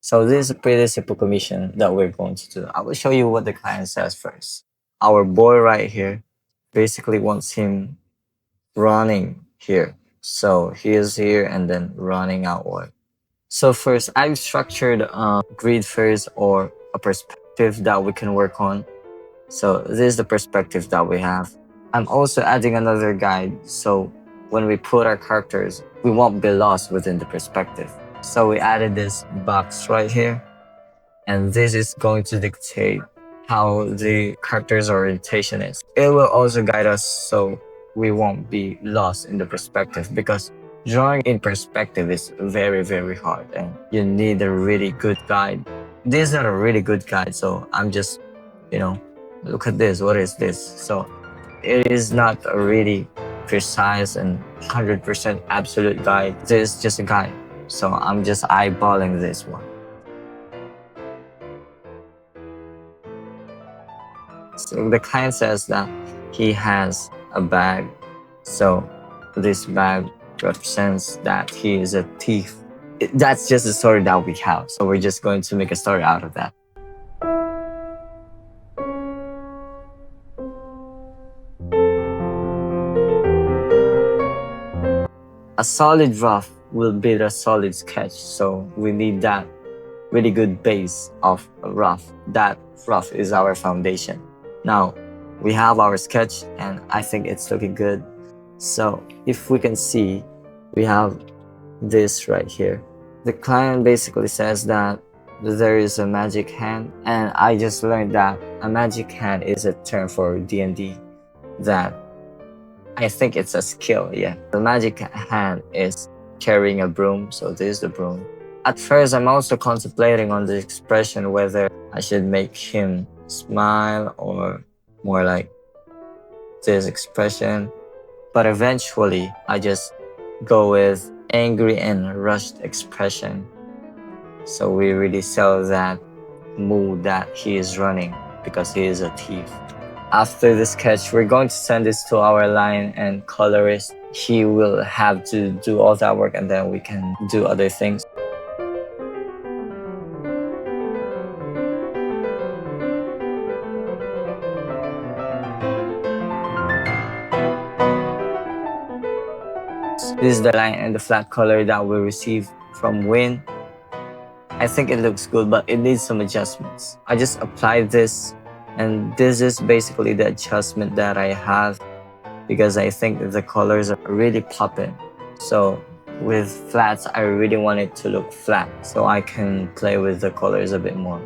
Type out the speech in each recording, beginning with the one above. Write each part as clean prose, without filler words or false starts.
So this is a pretty simple commission that we're going to do. I will show you what the client says first. Our boy right here basically wants him running here. So he is here and then running outward. So first, I've structured a grid first or a perspective that we can work on. So this is the perspective that we have. I'm also adding another guide, so when we put our characters, we won't be lost within the perspective. So we added this box right here, and this is going to dictate how the character's orientation is. It will also guide us so we won't be lost in the perspective, because drawing in perspective is very, very hard and you need a really good guide. This is not a really good guide, so I'm just, look at this, what is this? So it is not a really precise and 100% absolute guide. This is just a guide. So I'm just eyeballing this one. So the client says that he has a bag. So this bag represents that he is a thief. That's just the story that we have. So we're just going to make a story out of that. A solid rough will build a solid sketch. So we need that really good base of a rough. That rough is our foundation. Now we have our sketch and I think it's looking good. So if we can see, we have this right here. The client basically says that there is a magic hand, and I just learned that a magic hand is a term for D&D that I think it's a skill, yeah. The magic hand is carrying a broom, so this is the broom. At first, I'm also contemplating on the expression whether I should make him smile or more like this expression. But eventually, I just go with angry and rushed expression. So we really sell that mood that he is running because he is a thief. After the sketch, we're going to send this to our line and colorist. He will have to do all that work and then we can do other things. This is the line and the flat color that we received from Win. I think it looks good, but it needs some adjustments. I just applied this, and this is basically the adjustment that I have because I think the colors are really popping. So with flats, I really want it to look flat so I can play with the colors a bit more.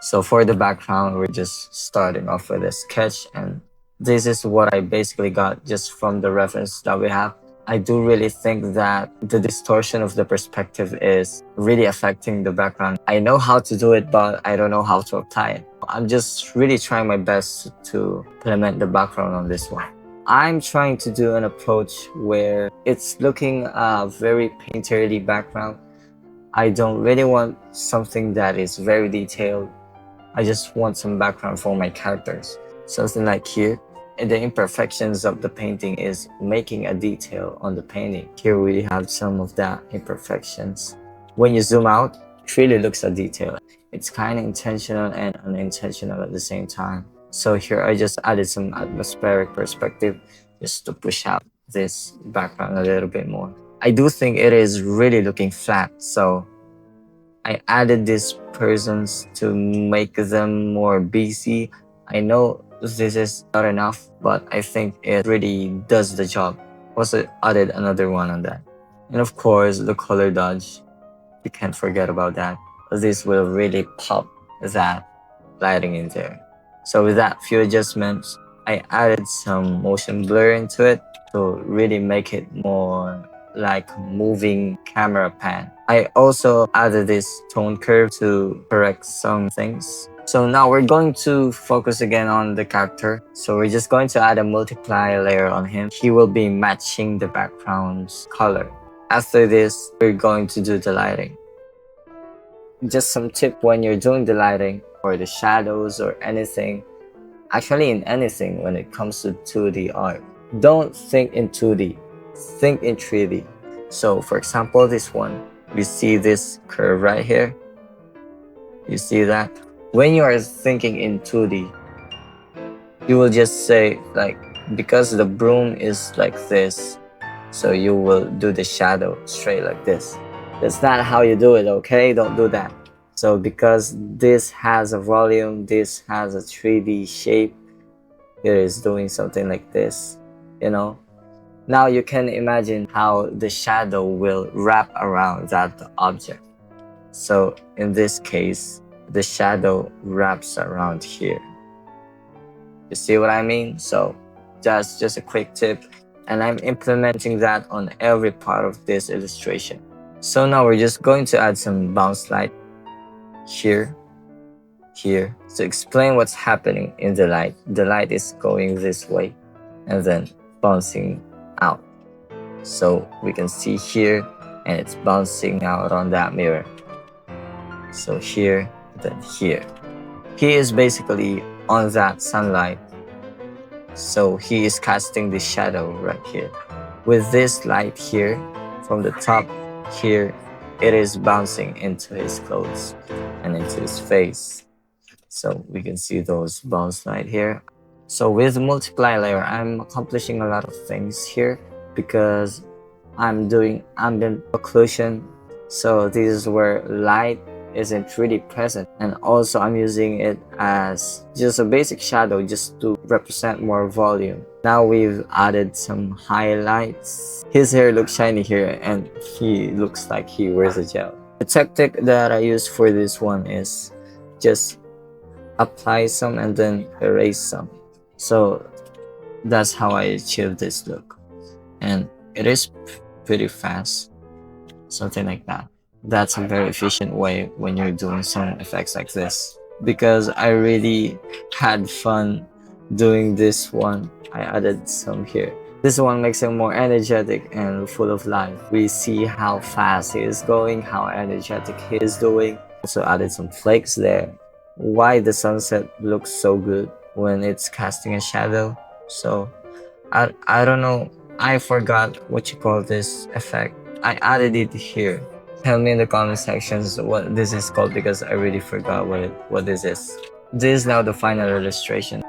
So for the background, we're just starting off with a sketch, and this is what I basically got just from the reference that we have. I do really think that the distortion of the perspective is really affecting the background. I know how to do it, but I don't know how to apply it. I'm just really trying my best to implement the background on this one. I'm trying to do an approach where it's looking a very painterly background. I don't really want something that is very detailed. I just want some background for my characters. Something like here. And the imperfections of the painting is making a detail on the painting. Here we have some of the imperfections. When you zoom out, it really looks a detail. It's kind of intentional and unintentional at the same time. So here I just added some atmospheric perspective just to push out this background a little bit more. I do think it is really looking flat, so I added these persons to make them more busy. I know this is not enough, but I think it really does the job. Also added another one on that. And of course, the color dodge. You can't forget about that. This will really pop that lighting in there. So with that few adjustments, I added some motion blur into it to really make it more like moving camera pan. I also added this tone curve to correct some things. So now we're going to focus again on the character. So we're just going to add a multiply layer on him. He will be matching the background's color. After this, we're going to do the lighting. Just some tip when you're doing the lighting or the shadows or anything, actually in anything when it comes to 2D art, don't think in 2D, think in 3D. So for example, this one, we see this curve right here. You see that? When you are thinking in 2D, you will just say like, because the broom is like this, so you will do the shadow straight like this. That's not how you do it, okay? Don't do that. So because this has a volume, this has a 3D shape, it is doing something like this, you know? Now you can imagine how the shadow will wrap around that object. So in this case, the shadow wraps around here. You see what I mean? So that's just a quick tip, and I'm implementing that on every part of this illustration. So now we're just going to add some bounce light here, here, to explain what's happening in the light. The light is going this way and then bouncing out. So we can see here, and it's bouncing out on that mirror. So here, then here. He is basically on that sunlight, so he is casting the shadow right here. With this light here, from the top here, it is bouncing into his clothes and into his face. So we can see those bounce light here. So with multiply layer, I'm accomplishing a lot of things here because I'm doing ambient occlusion. So this is where light isn't really present, and also I'm using it as just a basic shadow just to represent more volume. Now we've added some highlights. His hair looks shiny here, and he looks like he wears a gel. The tactic that I use for this one is just apply some and then erase some. So that's how I achieve this look, and it is pretty fast, something like that. That's a very efficient way when you're doing some effects like this, because I really had fun doing this one. I added some here. This one makes him more energetic and full of life. We see how fast he is going, how energetic he is doing. Also added some flakes there. Why the sunset looks so good when it's casting a shadow. So I don't know, I forgot what you call this effect. I added it here. Tell me in the comment sections what this is called, because I really forgot what this is. This is now the final illustration.